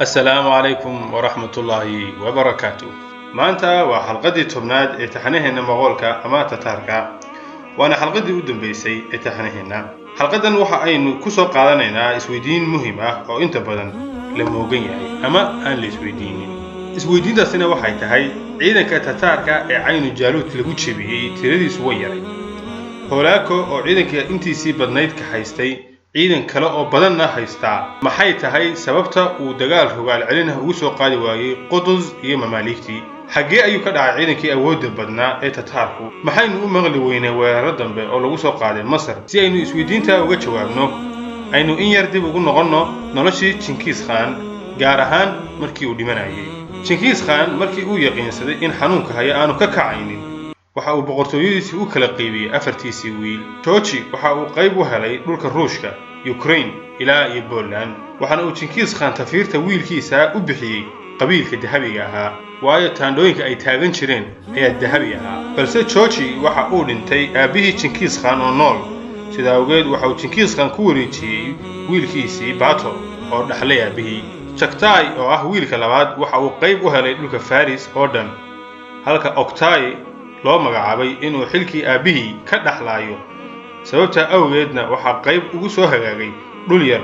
السلام عليكم ورحمة الله وبركاته. maanta waa xalqadii tobnaad ee taxanaheena maqoolka ama tatarka waana xalqadii u dambeysay ee taxanaheena. xalqadan waxa aynu ku soo qaadanaynaa isweydiin muhiim ah oo inta badan la moogan yahay ama aan la isweydiinin. isweydiintaasina waxay tahay ciidanka tatarka ee Caynu Jaaluud lagu jebiyay tiradiisu way yaray. Holaako oo ciidanka intiisii badnayd ka haystay ciidan kale oo badanna haysta maxay tahay sababta uu dagaal rogaal celinaha ugu soo qaadi waayay Qudus iyo mamaaligtii xagee ayuu ka dhacay ciidankii awoodda badnaa ee tatarku maxaynu u maqli weynay weerar dambe oo lagu soo qaaday Masar si aynu isweydiinta uga jawaabno aynu in yar dib ugu noqonno noloshii Genghis Khan gaar ahaan markii uu dhimanayay. Genghis Khan markii uu yaqiinsaday in xanuunka haya aanu ka kacaynin waxa uu boqortooyadiisii u kala qaybiyay afartiisii wiil. George waxa uu qayb u helay dhulka Ruushka, Ukraine ilaa iyo Poland. waxaana uu Genghis Khan tafiirta wiilkiisa u bixiyay qabiilka dahabiga ahaa waayo taandhooyinka ay taagan jireen ayaa dahabi ahaa. balse George waxa uu dhintay aabihii Genghis Khan oo nool. sidaa awgeed waxa uu Genghis Khan ku wareejiyay wiilkiisii Bato oo dhaxlay aabihii. Chagatai oo ah wiilka labaad waxa uu qayb u helay dhulka Faris oo dhan halka Oktay loo magacaabay inuu xilkii aabihii ka dhaxlaayo. sababta awgeedna waxa qayb ugu soo hagaagay dhul yar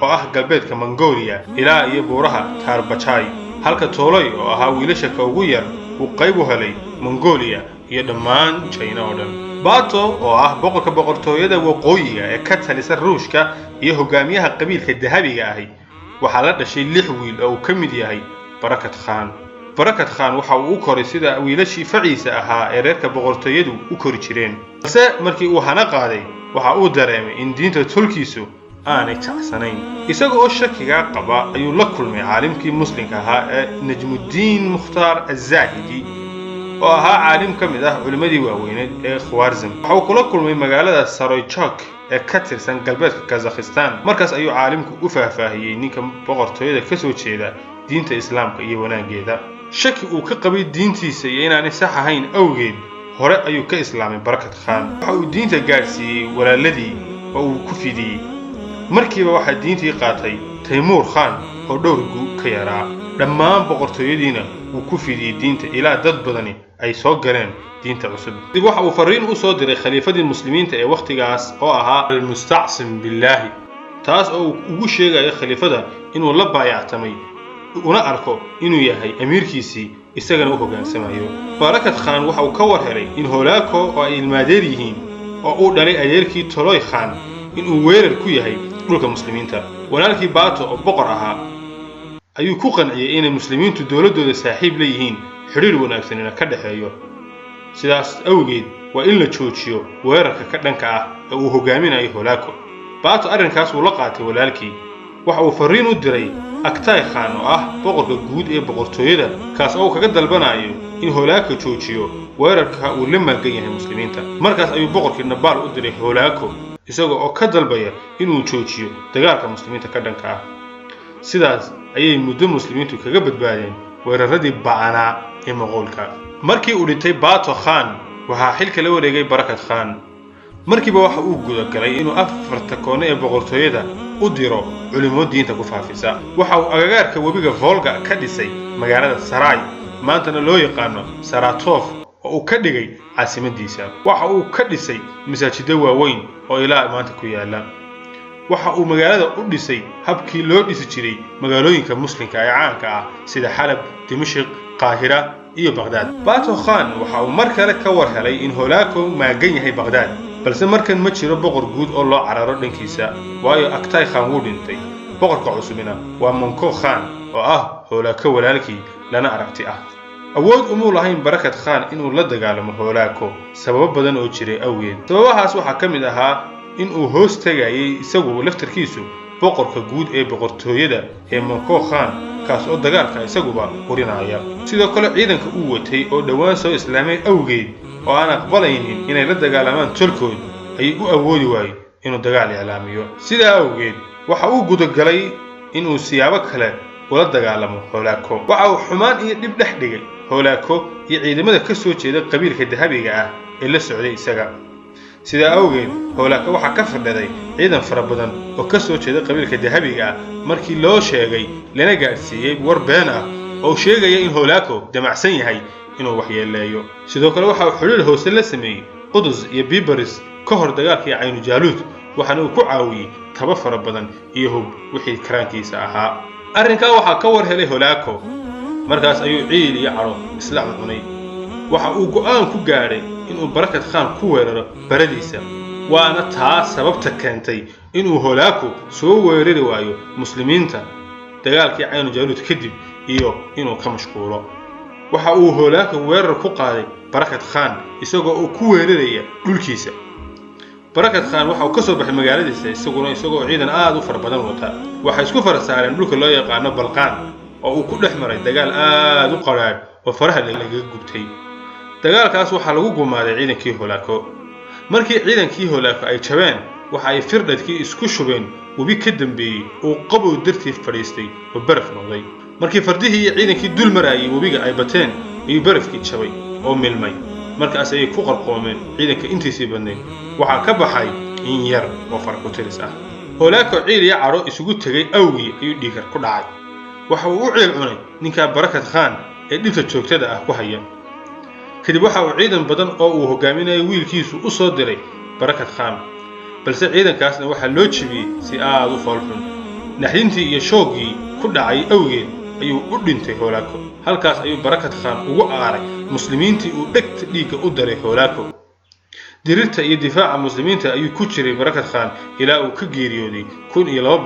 oo ah galbeedka Mongolia ilaa iyo buuraha Tarbachai halka Toloi oo ahaa wiilasha ka ugu yar uu qayb u helay Mongolia iyo dhammaan China oo dhan. Bato oo ah boqorka boqortooyada waqooyiga ee ka talisa Ruushka iyo hogaamiyaha qabiilka dahabiga ahi waxa la dhashay 6 wiil oo ka mid yahay Barakat Khan. Barakat Khan waxa uu koray sida wiilashii faciisa ahaa ee reerka boqortooyadu u kori jireen. balse markii uu hana qaaday waxa uu dareemay in diinta tulkiisu aanay tacsanayn. isaga oo shakiga qaba ayuu la kulmay caalimkii muslimka ahaa ee Najmuddin Mukhtar Az-Zahidi oo ahaa caalim ka mid ah culimadii waaweyneed ee Khwarizm. waxa uu kula kulmay magaalada Saroychok ee ka tirsan galbeedka Kazakhstan. markaas ayuu caalimku u faahfaahiyay ninka boqortooyada ka soo jeeda diinta islaamka iyo wanaageeda. shaki uu ka qabay diintiisa iyo inaanay sax ahayn awgeed hore ayuu ka islaamay Barakat Khan. waxa uu diinta gaarsiiyay walaaladii oo uu ku fidiyay. markiiba waxa diintii qaatay Taymur Khan oo dhowrgu ka yaraa. dhammaan boqortooyadiina uu ku fidiyay diinta ilaa dad badani ay soo galeen diinta cusub. dib waxa uu fariin u soo diray khaliifadii muslimiinta ee waqtigaas oo ahaa al-Musta'sim billahi taas oo ugu sheegay khaliifada inuu la baayactamay una arko inuu yahay amiirkiisii isagana u hogaansamayo. Barakat Khan waxa uu ka war helay in Holaako oo ay ilmaadeer yihiin oo uu dhalay adeerkii Toloi Khan inuu weerar ku yahay dhulka muslimiinta. walaalkii Bato oo boqor ahaa ayuu ku qanciyay in muslimiintu dawladooda saaxiib la yihiin xiriir wanaagsan ka dhaxeeyo. sidaas awgeed waa in la joojiyo weerarka ka dhanka ah ee uu hogaaminayo Holaako. Bato arrinkaas uu la qaatay walaalkii. waxa uu fariin u diray Oktay Khan oo ah boqorka guud ee boqortooyada kaas oo kaga dalbanayo in Holaako joojiyo weerarka uu la maagan yahay muslimiinta. markaas ayuu boqorkii Nabaal u diray Holaako isagoo oo ka dalbaya inuu joojiyo dagaalka muslimiinta ka dhanka ah. sidaas ayay muddo muslimiintu kaga badbaadeen weeraradii ba'anaa ee Mongoolka. markii uu dhintay Bato Khan waxa xilka la wareegay Barakat Khan. markiiba waxa uu gudagalay inuu afarta koone ee boqortooyada u diro culimo diinta ku faafisa. waxa uu agagaarka webiga Volga ka dhisay magaalada Saray maantana loo yaqaano Saratov oo uu ka dhigay caasimadiisa. waxa uu ka dhisay masaajidda waaweyn oo ilaa maanta ku yaala. waxa uu magaalada u dhisay habkii loo dhisi jiray magaalooyinka muslimka ee caanka ah sida Xalab, Dimashq, Qaahira iyo Baghdad. Bato Khan waxa uu mar kale ka war helay in Holaako maagan yahay Baghdad balse markan ma jiro boqor guud oo loo cararo dhankiisa waayo Oktay Khan wuu dhintay. boqorka cusubina waa Menko Khan oo ah Holaako walaalkii lana aragti ah. awood uma lahayn Barakat Khan inuu la dagaalamo Holaako sababo badan oo jiray awgeed. sababahaas waxa ka mid ahaa in uu hoos tagayay isagu laftarkiisu boqorka guud ee boqortooyada ee Menko Khan kaas oo dagaalka isaguba qurinaya. sidoo kale ciidanka uu watay oo dhawaan soo islaamay awgeed oo aan aqbalaynin inay la dagaalamaan tolkood ay u awoodi waayay inuu dagaal ilaamiyo. sidaa awgeed waxa uu gudagalay inuu siyaabo kale ula dagaalamo Holaako. waxa uu xumaan iyo dhib dhex dhigay Holaako iyo ciidamada ka soo jeeda qabiilka dahabiga ah ee la socday isaga. sidaa awgeed howlaaka waxaa ka fadhiday ciidan fara badan oo ka soo jeeda qabiilka dahabiga ah markii loo sheegay lana gaadhsiiyey war been ah oo sheegaya in howlaako damacsan yahay inuu waxyeeleeyo. sidoo kale waxa uu xiriir hoose la sameeyey qudus iyo bibaris ka hor dagaalkii caynu jaaluud, waxaana uu ku caawiyey taba fara badan iyo hub wixii karaankiisa ahaa. arrinkaa waxaa ka war helay howlaako, markaas ayuu ciil iyo cadho isla cunay. waxa uu go'aan ku gaadhay inuu barakat khan ku weeraro baradiisa, waana taa sababta keentay inuu howlaako soo weerari waayo muslimiinta dagaalkii caynu jaaluud kadib iyo inuu ka mashquulo. waxa uu howlaako weerar ku qaaday barakat khan isagoo uu ku weeraraya dhulkiisa. barakat khan waxa uu ka soo baxay magaaladiisa isagoo ciidan aad u fara badan wata. waxay isku fara saareen dhulka loo yaqaano balqaan oo uu ku dhex maray dagaal aad u qaraadh oo faraha laga gubtay. dagaalkaas waxaa lagu gumaaday ciidankii howlaako. markii ciidankii howlaako ay jabeen, waxa ay firdhadkii isku shubeen webi ka dambeeyey oo qabow dartii fadhiistay oo baraf noqday. markii fardihii iyo ciidankii dul marayay webiga ay bateen, ayuu barafkii jabay oo milmay. markaas ayay ku qarqoomeen ciidanka intiisii badnayd. waxaa ka baxay in yar oo farqutiris ah. howlaako ciil iyo cadho isugu tegay awgii ayuu dhiigar ku dhacay. waxa uu u ciil cunay ninka barakat khan ee dhibta joogtada ah ku haya. kadib waxa uu ciidan badan oo uu hogaaminayay wiilkiisu u soo diray barakat khan, balse ciidankaasna waxaa loo jebiyey si aad u foolxun. naxdintii iyo shooggii ku dhacay awgeed ayuu u dhintay howlaako. halkaas ayuu barakat khan ugu aaray muslimiintii uu dhegta dhiigga u daray howlaako. dirirta iyo difaaca muslimiinta ayuu ku jiray barakat khan ilaa uu ka geeriyooday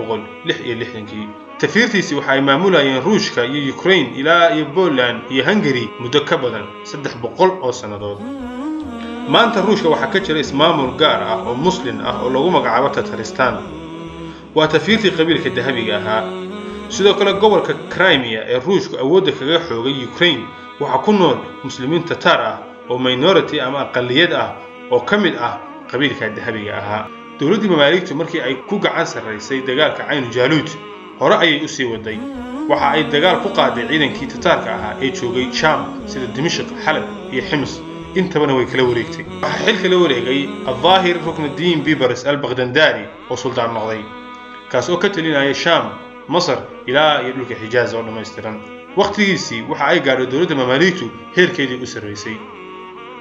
1266. tafiirtiisii waxa ay maamulayeen ruushka iyo Ukraine ilaa iyo Poland iyo Hungary muddo ka badan 300 oo sanadood. maanta ruushka waxaa ka jira ismaamul gaar ah oo muslim ah oo lagu magacaabo Tatarstan. waa tafiirtii qabiilka dahabiga ahaa. sidoo kale gobolka Crimea ee ruushku awoodda kaga xoogay Ukraine waxa ku nool muslimiin Tatar ah oo minority ama aqaliyad ah oo ka mid ah qabiilka dahabiga ahaa. dawladdii mamaaligtu markii ay ku gacan sarreysay dagaalka caynu jaaluud, hore ayay u sii waday. waxa ay dagaal ku qaaday ciidankii Tatarka ahaa ee joogay Sham sida Dimashq, Halab iyo Hims. intabana way kala wareegtay. waxa xilka la wareegay al-Zahir Ruknuddin Bibaris al-Baghdadi oo sultaan noqday, kaas oo ka talinayay Sham, Masar ilaa iyo dhulka Xijaaz oo dhammaystiran. waqtigiisii waxa ay gaadhay dawladda mamaaligtu heerkeedii u sarreysay.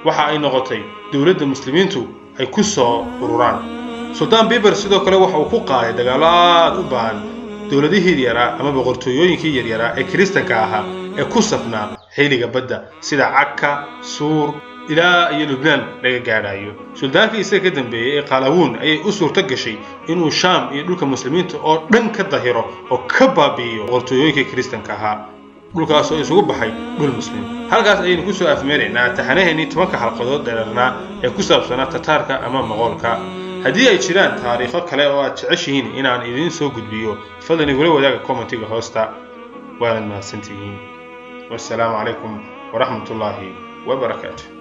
waxa ay noqotay dawladda muslimiintu ay ku soo ururaan. sultaan Bibaris sidoo kale waxa uu ku qaaday dagaalo aad u baahan dawladihii yaraa ama boqortooyooyinkii yaryaraa ee kiristanka ahaa ee ku safnaa xilliga badda sida Akka, Suur ilaa iyo Lubnaan laga gaadhayo. sultaankii isaga ka dambeeyay ee Qalawun ayay u suurto gashay inuu Sham iyo dhulka muslimiinta oo dhan ka dahiro oo ka baabi'iyo boqortooyooyinkii kiristanka ahaa. dhulkaas oo isugu baxay dhul muslim. halkaas ayaynu ku soo afmeeraynaa taxanaheennii 10 xalqadood dheeraadna ee ku saabsanaa Tatarka ama Moqolka. haddii ay jiraan taariikho kale oo aad jeceshihiin inaan idiin soo gudbiyo, fadlan igula wadaaga commentiga hoosta. waana mahadsantihiin. wassalaamu calaykum waraxmatullaahi wabarakaatuh.